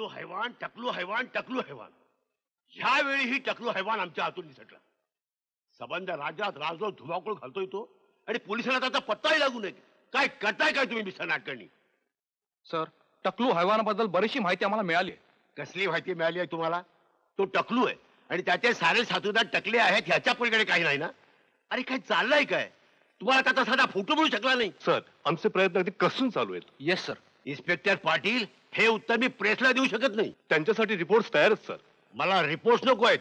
हैवान, टकलू हैवान, टकलू हैवान. ह्यावेळी ही टकलू हैवान आमच्या हातून निसटला. सबंध राज्यात राजो धुमाकूळ घालतोय तो आणि पोलिसांना त्याचा पत्ताही लागू नये. काय करताय काय तुम्ही मिस्टर नाटकर्णी? सर, टकलू हैवानाबद्दल बरीचशी माहिती आम्हाला मिळाली. कसली माहिती मिळाली आहे तुम्हाला? तो टकलू आहे आणि त्याचे सारे साथीदार टकले आहेत ह्याच्या पलीकडे काही नाही ना? अरे काय चाललंय काय? तुम्हाला त्याचा साधा फोटो मिळू शकला नाही? सर, आमचे प्रयत्न अगदी कसून चालू आहेत. Yes sir. इन्स्पेक्टर पाटील, हे उत्तर मी प्रेसला देऊ शकत नाही. त्यांच्यासाठी रिपोर्ट तयारच सर. मला रिपोर्ट नको आहेत,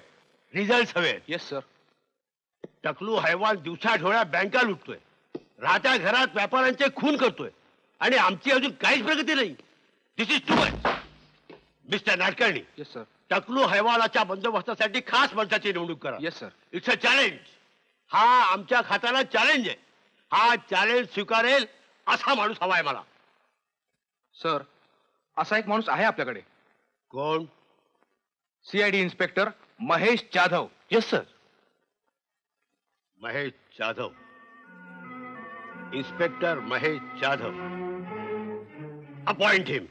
रिझल्ट हवे. Yes sir. टकलू हैवान दिवसाढोळ्या बँका लुटतोय, राहत्या घरात व्यापाऱ्यांचे खून करतोय आणि आमची अजून काहीच प्रगती नाही. This is too much. Mister Natkarni. Yes sir. टकलू हैवानाच्या बंदोबस्तासाठी खास माणसाची निवडणूक करा. Yes sir. It's a challenge. हा आमच्या खात्याला चॅलेंज आहे. हा चॅलेंज स्वीकारेल असा माणूस हवाय मला. सर, असा एक माणूस आहे आपल्याकडे. कोण? CID inspector Mahesh Jadhav. Yes sir. Mahesh Jadhav. Inspector Mahesh Jadhav. Appoint him.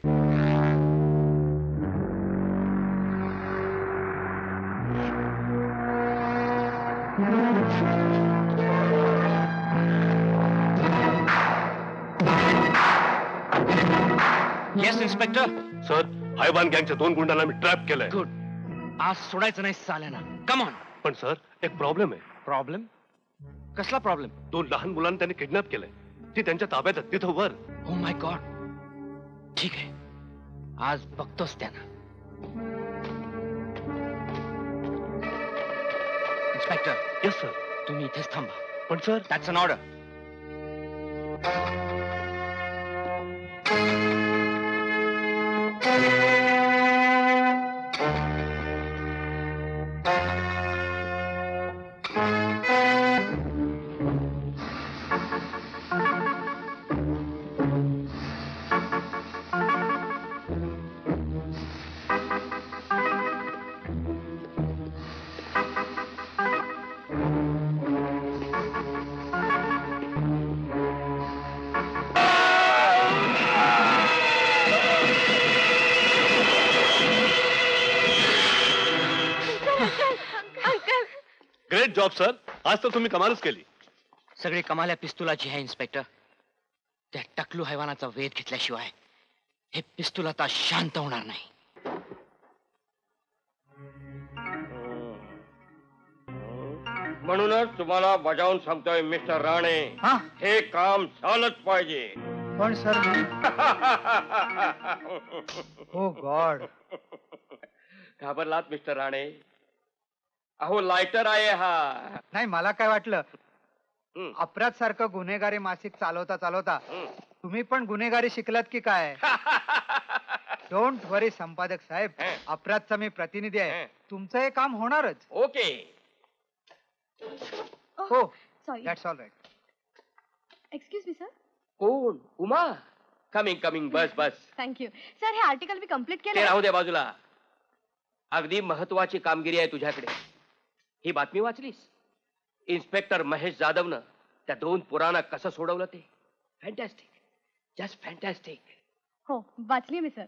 Yes inspector. Sir, हैवान गँगच्या 2 गुंडांना मी ट्रॅप केलंय. गुड. आज सोडायचं नाही साल्याना. Come on. पण सर, एक प्रॉब्लेम आहे. प्रॉब्लेम? कसला प्रॉब्लेम? 2 लहान मुलांना त्यांनी किडनॅप केलंय. ती त्यांच्या ताब्यात आहेत, तिथं वर. Oh my god. ठीक आहे, आज बघतोच त्यांना. इन्स्पेक्टर. Yes sir. तुम्ही इथेच थांबा. पण sir, that's an order. Great job sir. आज तर तुम्ही कमालच केली. सगळी कमाल या पिस्तुलाची आहे इन्स्पेक्टर. त्या टकलू हैवानाचा वेध घेतल्याशिवाय हे पिस्तूल आता शांत होणार नाही. म्हणूनच तुम्हाला बजावून सांगतोय मिस्टर राणे, हे काम झालंच पाहिजे. पण सर ओ गॉड. घाबरलात मिस्टर राणे? अहो लायटर आहे हा. नाही, मला काय वाटलं अपराध सारखं गुन्हेगारी मासिक चालवता चालवता तुम्ही पण गुन्हेगारी शिकलात की काय? डोंट वरी संपादक साहेब, अपराधचा मी प्रतिनिधी आहे. तुमचं हे काम होणारच. ओके. हो, that's all right. Excuse me sir. कोण? उमा. Coming coming. बस बस. Thank you sir. हे आर्टिकल मी कम्प्लीट ते केलं. राहू दे बाजूला. अगदी महत्वाची कामगिरी आहे तुझ्याकडे. ही बातमी वाचलीस? इन्स्पेक्टर महेश जाधवनं त्या 2 पुराणा कसं सोडवलं ते. फॅन्टॅस्टिक. Just fantastic. हो, वाचली मी सर.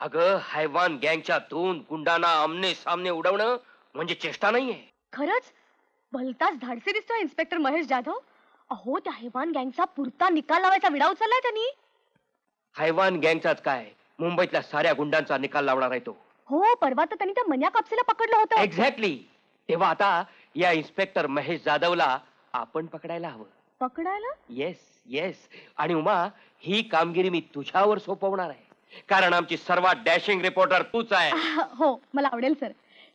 अगं, हैवान गँगच्या 2 गुंडांना आमने सामने उडवणं म्हणजे चेष्टा नाहीये. खरंच भलताच धाडसी दिसतोय इन्स्पेक्टर महेश जाधव. अहो, त्या हैवान गँगचा पुरता निकाल लावायचा विडा उचललाय त्यांनी. हैवान गँगचाच काय, मुंबईतल्या साऱ्या गुंडांचा निकाल लावणार आहे तो. हो, परवा तर त्यांनी त्या मन्या कापसेला पकडलं होतं. एक्झॅक्टली. तेव्हा आता या इन्स्पेक्टर महेश जाधवला आपण पकडायला हवं. पकडायला? Yes yes. आणि उमा, ही कामगिरी मी तुझ्यावर सोपवणार आहे, कारण आमची सर्वात डॅशिंग रिपोर्टर तूच आहे. हो, मला आवडेल सर.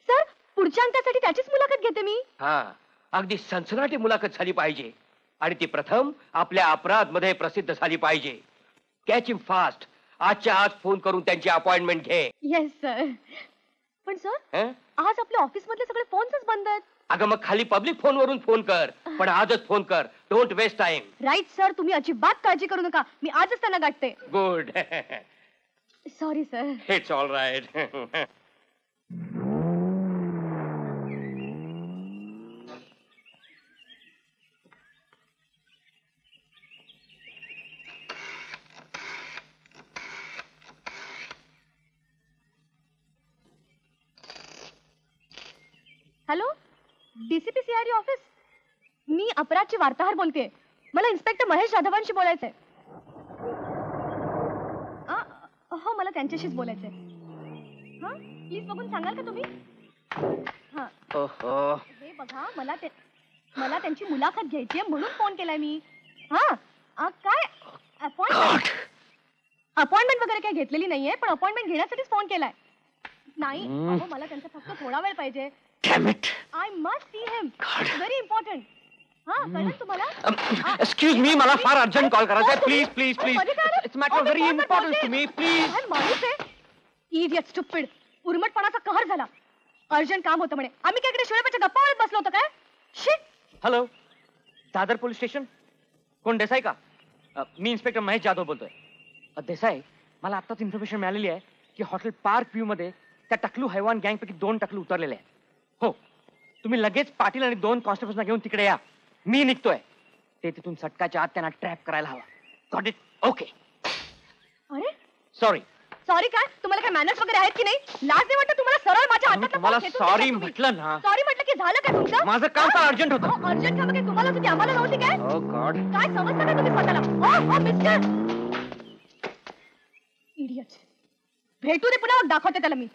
सर, पुढच्या अंकासाठी त्याचीच मुलाखत घेते मी. हा, अगदी सनसनाटी मुलाखत झाली पाहिजे आणि ती प्रथम आपल्या अपराध मध्ये प्रसिद्ध झाली पाहिजे. कॅच हिम फास्ट. आजच्या आज फोन करून त्यांची अपॉइंटमेंट घे. Yes sir. पण सर, आज आपल्या ऑफिस मधले सगळे फोन्सच बंद आहेत. अगं, मग खाली पब्लिक फोन वरून फोन कर, पण आजच फोन कर. Don't waste time. Right sir. तुम्ही अजिबात काळजी करू नका. मी आजच त्यांना गाठते. Good. Sorry sir. It's all right. Hello, DCP CID office. मी अपराधची वार्ताहर बोलतेय. मला इन्स्पेक्टर महेश जाधवांशी बोलायचंय. हो, मला त्यांच्याशीच बोलायचंय. हा, प्लीज बघून सांगाल का तुम्ही? हा, ओहो, हे बघा, मला त्यांची मुलाखत घ्यायची आहे म्हणून फोन केलाय मी. हा, काय अपॉइंटमेंट वगैरे काही घेतलेली नाहीये, पण अपॉइंटमेंट घेण्यासाठीच फोन केलाय. नाही, अहो, मला त्यांचा फक्त थोडा वेळ पाहिजे. I must see him. Very important. हा, कळलं तुम्हाला? एक्सक्यूज मी, मला फार अर्जंट कॉल करायचा आहे. Please please please, it's matter very important to me. Please. माणूस आहे, इडियट, स्टुपिड. उर्मटपणाचा कहर झाला. अर्जंट काम होतं म्हणे. आम्ही काय इकडे शिळेपाच्या गप्पा मारत बसलो होतो काय? Shit. Hello, Dadar police station. कोण, देसाई का? मी इन्स्पेक्टर महेश जाधव बोलतोय. देसाई, मला आत्ताच इन्फॉर्मेशन मिळालेली आहे की हॉटेल पार्क व्ह्यू मध्ये त्या टकलू हैवान गँग पैकी 2 टकलू उतरलेले आहेत. हो, तुम्ही लगेच पाटील आणि 2 कॉन्स्टेबल्सना घेऊन तिकडे या. मी निघतोय. ते तिथून सटकाच्या आत त्यांना ट्रॅप करायला हवा. Got it? ओके. अरे, सॉरी. सॉरी काय? तुम्हाला काय मॅनर्स वगैरे आहेत की नाही? लाज नाही वाटत तुम्हाला? सरळ माझ्या हातात तुम्हाला सॉरी म्हटलं ना. सॉरी म्हटलं की झालं काय तुमचं? माझं काम फार अर्जंट होतं. अर्जंट काम काय तुम्हाला होती, आम्हाला नव्हती काय? ओ गॉड. काय समजता का तुम्ही स्वतःला? ओ मिस्टर इडियट. भेटू दे पुन्हा, मग दाखवते त्याला मी.